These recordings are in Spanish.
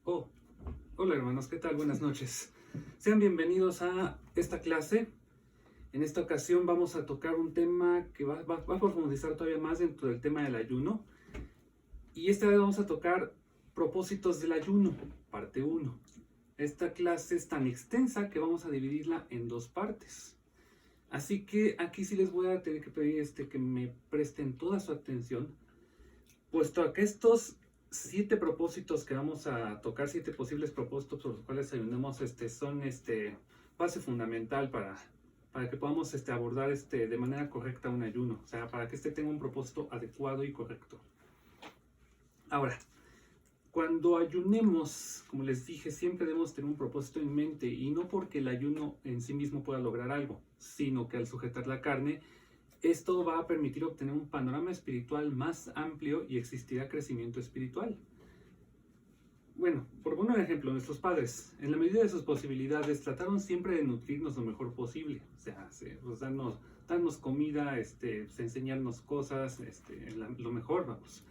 Oh, hola hermanos, ¿qué tal? Buenas noches. Sean bienvenidos a esta clase. En esta ocasión vamos a tocar un tema que va a profundizar todavía más dentro del tema del ayuno. Y esta vez vamos a tocar propósitos del ayuno, parte 1. Esta clase es tan extensa que vamos a dividirla en 2 partes. Así que aquí sí les voy a tener que pedir que me presten toda su atención, puesto que estos 7 propósitos que vamos a tocar, 7 posibles propósitos por los cuales ayunemos, son base fundamental para que podamos abordar de manera correcta un ayuno, o sea, para que tenga un propósito adecuado y correcto. Ahora, cuando ayunemos, como les dije, siempre debemos tener un propósito en mente, y no porque el ayuno en sí mismo pueda lograr algo, sino que al sujetar la carne, esto va a permitir obtener un panorama espiritual más amplio y existirá crecimiento espiritual. Bueno, por poner un ejemplo, nuestros padres, en la medida de sus posibilidades, trataron siempre de nutrirnos lo mejor posible. O sea, pues, darnos comida, enseñarnos cosas, lo mejor, vamos.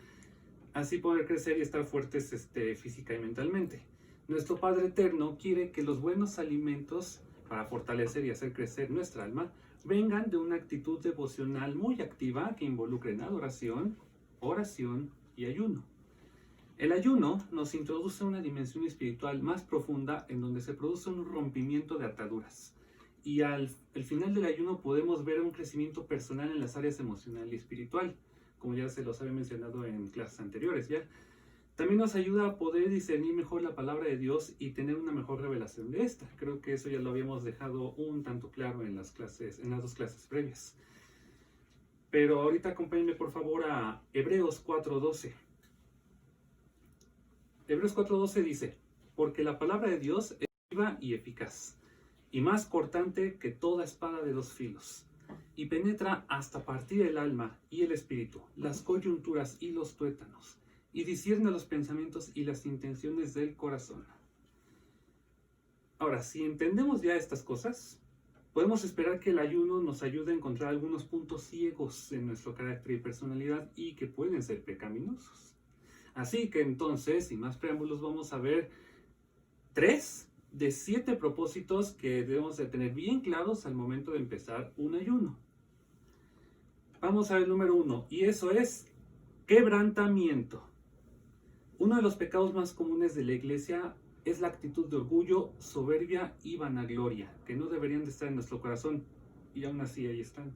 Así poder crecer y estar fuertes física y mentalmente. Nuestro Padre Eterno quiere que los buenos alimentos para fortalecer y hacer crecer nuestra alma vengan de una actitud devocional muy activa que involucre en adoración, oración y ayuno. El ayuno nos introduce a una dimensión espiritual más profunda en donde se produce un rompimiento de ataduras. Y al final del ayuno podemos ver un crecimiento personal en las áreas emocional y espiritual, como ya se los había mencionado en clases anteriores ya. También nos ayuda a poder discernir mejor la palabra de Dios y tener una mejor revelación de esta. Creo que eso ya lo habíamos dejado un tanto claro en las 2 clases previas. Pero ahorita acompáñenme por favor a Hebreos 4:12. Hebreos 4:12 dice: porque la palabra de Dios es viva y eficaz, y más cortante que toda espada de 2 filos, y penetra hasta partir el alma y el espíritu, las coyunturas y los tuétanos, y discierne los pensamientos y las intenciones del corazón. Ahora, si entendemos ya estas cosas, podemos esperar que el ayuno nos ayude a encontrar algunos puntos ciegos en nuestro carácter y personalidad y que pueden ser pecaminosos. Así que entonces, sin más preámbulos, vamos a ver 3 de 7 propósitos que debemos de tener bien claros al momento de empezar un ayuno. Vamos a ver el número 1, y eso es quebrantamiento. Uno de los pecados más comunes de la iglesia es la actitud de orgullo, soberbia y vanagloria, que no deberían de estar en nuestro corazón, y aún así ahí están.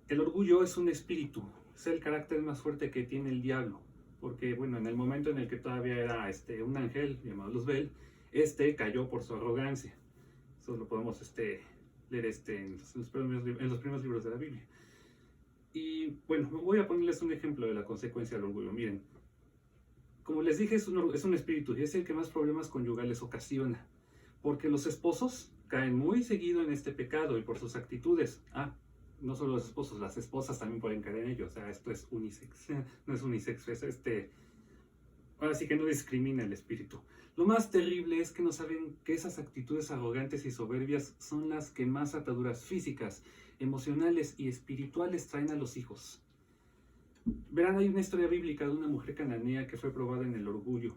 El orgullo es un espíritu, es el carácter más fuerte que tiene el diablo, porque bueno, en el momento en el que todavía era un ángel llamado Luzbel, cayó por su arrogancia. Eso lo podemos leer en los primeros libros de la Biblia. Y bueno, voy a ponerles un ejemplo de la consecuencia del orgullo. Miren, como les dije, es un espíritu y es el que más problemas conyugales ocasiona, porque los esposos caen muy seguido en este pecado y por sus actitudes. No solo los esposos, las esposas también pueden caer en ello. O sea, esto es unisex, no es unisex, es ahora sí que no discrimina el espíritu. Lo más terrible es que no saben que esas actitudes arrogantes y soberbias son las que más ataduras físicas, emocionales y espirituales traen a los hijos. Verán, hay una historia bíblica de una mujer cananea que fue probada en el orgullo,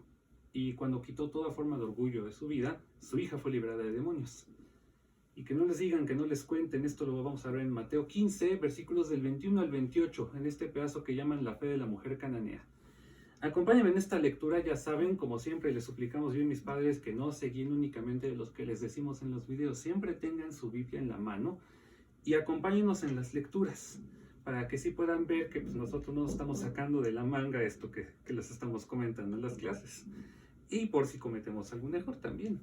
y cuando quitó toda forma de orgullo de su vida, su hija fue librada de demonios. Y que no les digan, que no les cuenten, esto lo vamos a ver en Mateo 15, versículos del 21 al 28, en este pedazo que llaman la fe de la mujer cananea. Acompáñenme en esta lectura. Ya saben, como siempre les suplicamos bien mis padres, que no se guíen únicamente de los que les decimos en los videos. Siempre tengan su Biblia en la mano y acompáñenos en las lecturas, para que sí puedan ver que pues, nosotros no estamos sacando de la manga esto que les estamos comentando en las clases. Y por si cometemos algún error también.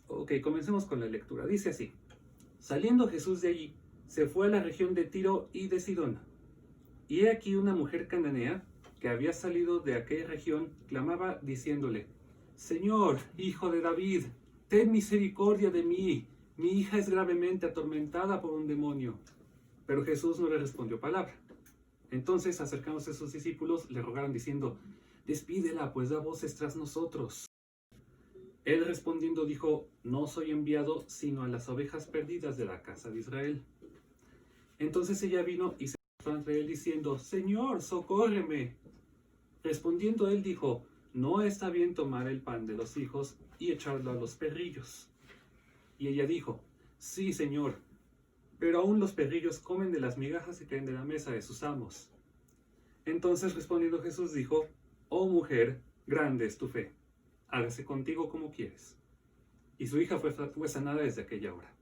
Ok, comencemos con la lectura. Dice así: saliendo Jesús de allí, se fue a la región de Tiro y de Sidón. Y he aquí una mujer cananea que había salido de aquella región, clamaba diciéndole: Señor, hijo de David, ten misericordia de mí, mi hija es gravemente atormentada por un demonio. Pero Jesús no le respondió palabra. Entonces, acercándose a sus discípulos, le rogaron diciendo: despídela, pues da voces tras nosotros. Él respondiendo dijo: no soy enviado sino a las ovejas perdidas de la casa de Israel. Entonces ella vino y se puso ante él diciendo: Señor, socórreme. Respondiendo él dijo: no está bien tomar el pan de los hijos y echarlo a los perrillos. Y ella dijo, sí, Señor, pero aún los perrillos comen de las migajas que caen de la mesa de sus amos. Entonces respondiendo Jesús dijo, oh mujer, grande es tu fe, hágase contigo como quieres. Y su hija fue sanada desde aquella hora.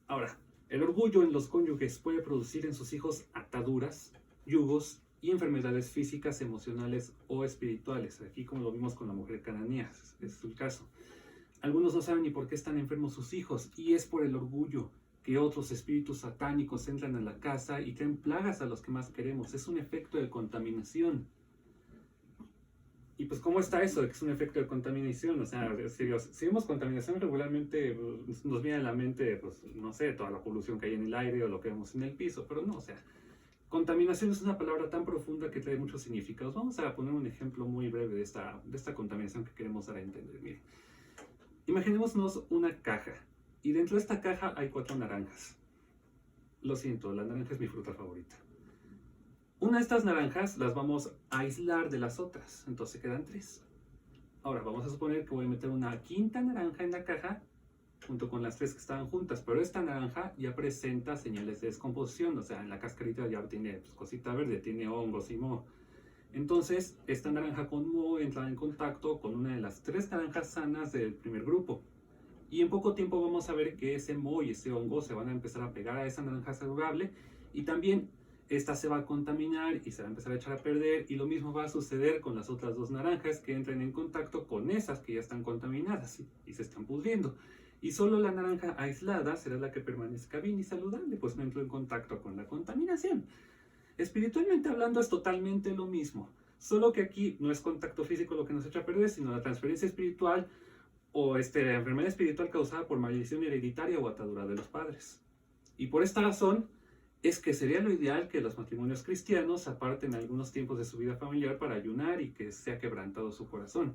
Ahora, el orgullo en los cónyuges puede producir en sus hijos ataduras, yugos y enfermedades físicas, emocionales o espirituales. Aquí como lo vimos con la mujer cananea, es el caso. Algunos no saben ni por qué están enfermos sus hijos, y es por el orgullo que otros espíritus satánicos entran a la casa y traen plagas a los que más queremos. Es un efecto de contaminación. Y pues, ¿cómo está eso de que es un efecto de contaminación? O sea, si vemos contaminación regularmente, pues, nos viene a la mente, pues, no sé, toda la polución que hay en el aire o lo que vemos en el piso, pero no, o sea, contaminación es una palabra tan profunda que trae muchos significados. Vamos a poner un ejemplo muy breve de esta contaminación que queremos dar a entender. Miren, imaginémonos una caja, y dentro de esta caja hay 4 naranjas. Lo siento, la naranja es mi fruta favorita. Una de estas naranjas las vamos a aislar de las otras, entonces quedan 3. Ahora vamos a suponer que voy a meter una quinta naranja en la caja junto con las 3 que estaban juntas, pero esta naranja ya presenta señales de descomposición, o sea, en la cascarita ya tiene pues, cosita verde, tiene hongos y moho. Entonces, esta naranja con moho entra en contacto con una de las 3 naranjas sanas del primer grupo. Y en poco tiempo vamos a ver que ese moho y ese hongo se van a empezar a pegar a esa naranja saludable, y también esta se va a contaminar y se va a empezar a echar a perder, y lo mismo va a suceder con las otras 2 naranjas que entren en contacto con esas que ya están contaminadas y se están pudriendo. Y solo la naranja aislada será la que permanezca bien y saludable, pues no entró en contacto con la contaminación. Espiritualmente hablando es totalmente lo mismo, solo que aquí no es contacto físico lo que nos echa a perder, sino la transferencia espiritual o enfermedad espiritual causada por maldición hereditaria o atadura de los padres. Y por esta razón es que sería lo ideal que los matrimonios cristianos aparten algunos tiempos de su vida familiar para ayunar y que sea quebrantado su corazón.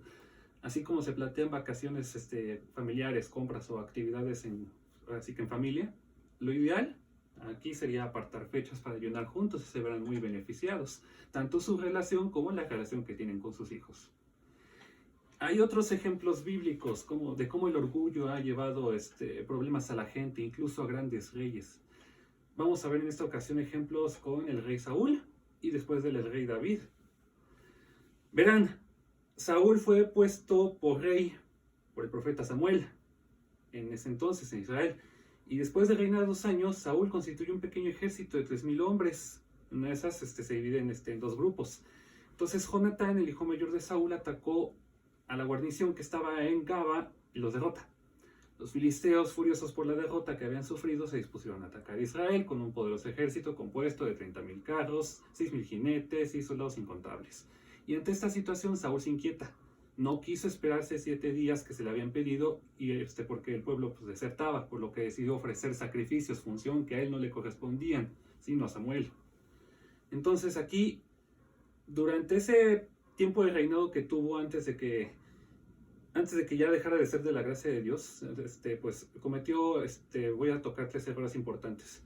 Así como se plantean vacaciones familiares, compras o actividades así que en familia, lo ideal aquí sería apartar fechas para ayunar juntos y se verán muy beneficiados, tanto su relación como la relación que tienen con sus hijos. Hay otros ejemplos bíblicos de cómo el orgullo ha llevado problemas a la gente, incluso a grandes reyes. Vamos a ver en esta ocasión ejemplos con el rey Saúl y después del rey David. Verán, Saúl fue puesto por rey por el profeta Samuel en ese entonces en Israel. Y después de reinar 2 años, Saúl constituyó un pequeño ejército de 3,000 hombres. Una de esas se divide en 2 grupos. Entonces Jonatán, el hijo mayor de Saúl, atacó a la guarnición que estaba en Gaba y los derrota. Los filisteos, furiosos por la derrota que habían sufrido, se dispusieron a atacar a Israel con un poderoso ejército compuesto de 30,000 carros, 6,000 jinetes y soldados incontables. Y ante esta situación Saúl se inquieta. No quiso esperarse 7 días que se le habían pedido y porque el pueblo desertaba, por lo que decidió ofrecer sacrificios, función que a él no le correspondían, sino a Samuel. Entonces aquí, durante ese tiempo de reinado que tuvo antes de que ya dejara de ser de la gracia de Dios, pues cometió, voy a tocar 3 errores importantes.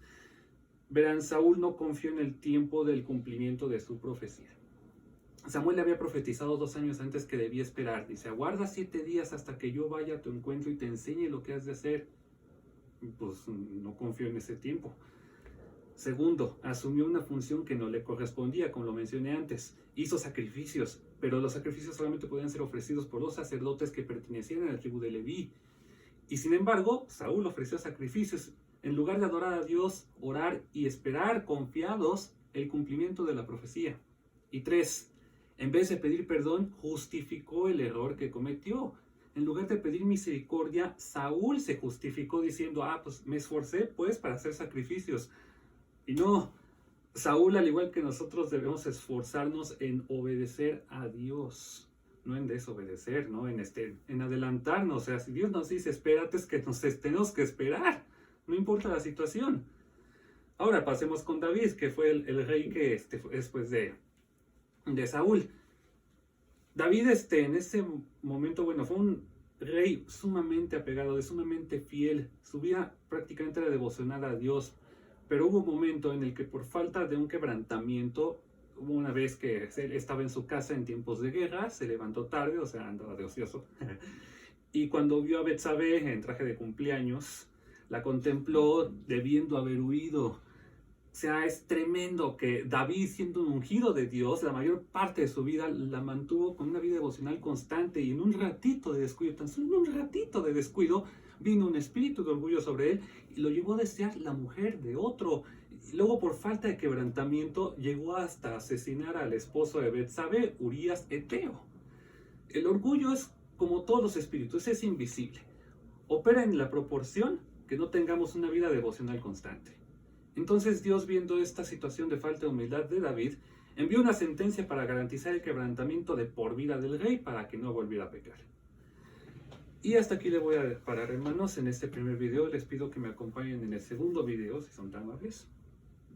Verán, Saúl no confió en el tiempo del cumplimiento de su profecía. Samuel le había profetizado 2 años antes que debía esperar. Dice, aguarda 7 días hasta que yo vaya a tu encuentro y te enseñe lo que has de hacer. Pues no confió en ese tiempo. Segundo, asumió una función que no le correspondía, como lo mencioné antes. Hizo sacrificios, pero los sacrificios solamente podían ser ofrecidos por los sacerdotes que pertenecían a la tribu de Leví. Y sin embargo, Saúl ofreció sacrificios. En lugar de adorar a Dios, orar y esperar confiados el cumplimiento de la profecía. Y 3, en vez de pedir perdón, justificó el error que cometió. En lugar de pedir misericordia, Saúl se justificó diciendo, pues me esforcé pues para hacer sacrificios. Y no, Saúl, al igual que nosotros, debemos esforzarnos en obedecer a Dios, no en desobedecer, ¿no? En adelantarnos. O sea, si Dios nos dice, espérate, es que nos tenemos que esperar, no importa la situación. Ahora pasemos con David, que fue el rey que fue después de Saúl. David en ese momento, fue un rey sumamente apegado, sumamente fiel. Su vida prácticamente era devocional a Dios. Pero hubo un momento en el que por falta de un quebrantamiento Hubo una vez que él estaba en su casa en tiempos de guerra, se levantó tarde, o sea, andaba de ocioso. Y cuando vio a Betsabé en traje de cumpleaños, la contempló debiendo haber huido. O sea, es tremendo que David, siendo un ungido de Dios, la mayor parte de su vida la mantuvo con una vida devocional constante, y en un ratito de descuido, tan solo en un ratito de descuido, vino un espíritu de orgullo sobre él y lo llevó a desear la mujer de otro. Y luego, por falta de quebrantamiento, llegó hasta asesinar al esposo de Betsabé, Urías Eteo. El orgullo es como todos los espíritus, es invisible. Opera en la proporción que no tengamos una vida devocional constante. Entonces Dios, viendo esta situación de falta de humildad de David, envió una sentencia para garantizar el quebrantamiento de por vida del rey para que no volviera a pecar. Y hasta aquí le voy a parar, hermanos, en este primer video. Les pido que me acompañen en el segundo video, si son tan amables.